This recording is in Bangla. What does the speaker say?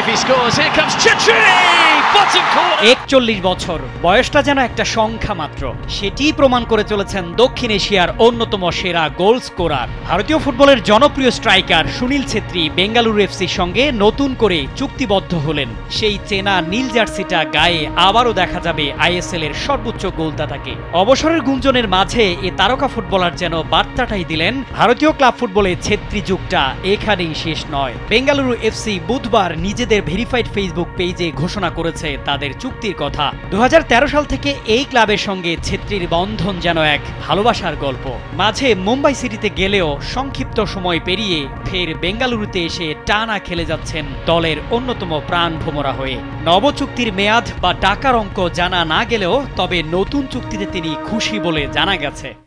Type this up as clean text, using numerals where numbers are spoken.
if he scores. Here comes Chetri! Bottom corner! 41 বছর, বয়সটা যেন একটা সংখ্যা মাত্র। সেটিই প্রমাণ করে চলেছেন দক্ষিণ এশিয়ার অন্যতম সেরা গোল স্কোরার। ভারতীয় ফুটবলের জনপ্রিয় স্ট্রাইকার সুনীল ছেত্রী বেঙ্গালুরু এফসির সঙ্গে নতুন করে চুক্তিবদ্ধ হলেন। সেই চেনা নীল জার্সিটা গায়ে আবারও দেখা যাবে আইএসএল এর সর্বোচ্চ গোলদাতাকে। অবসরের গুঞ্জনের মাঝে এ তারকা ফুটবলার যেন বার্তাটাই দিলেন, ভারতীয় ক্লাব ফুটবলে ছেত্রী যুগটা এখানেই শেষ নয়। বেঙ্গালুরু এফসি বুধবার নিজেদের ভেরিফাইড ফেসবুক পেজে ঘোষণা করেছে তাদের চুক্তির কথা। 2013 সাল থেকে এই ক্লাবের সঙ্গে ছেত্রীর বন্ধন যেন এক ভালোবাসার গল্প। মাঝে মুম্বাই সিটিতে গেলেও সংক্ষিপ্ত সময় পেরিয়ে ফের বেঙ্গালুরুতে এসে টানা খেলে যাচ্ছেন দলের অন্যতম প্রাণভোমরা হয়ে। নব চুক্তির মেয়াদ বা টাকার অঙ্ক জানা না গেলেও তবে নতুন চুক্তিতে তিনি খুশি বলে জানা গেছে।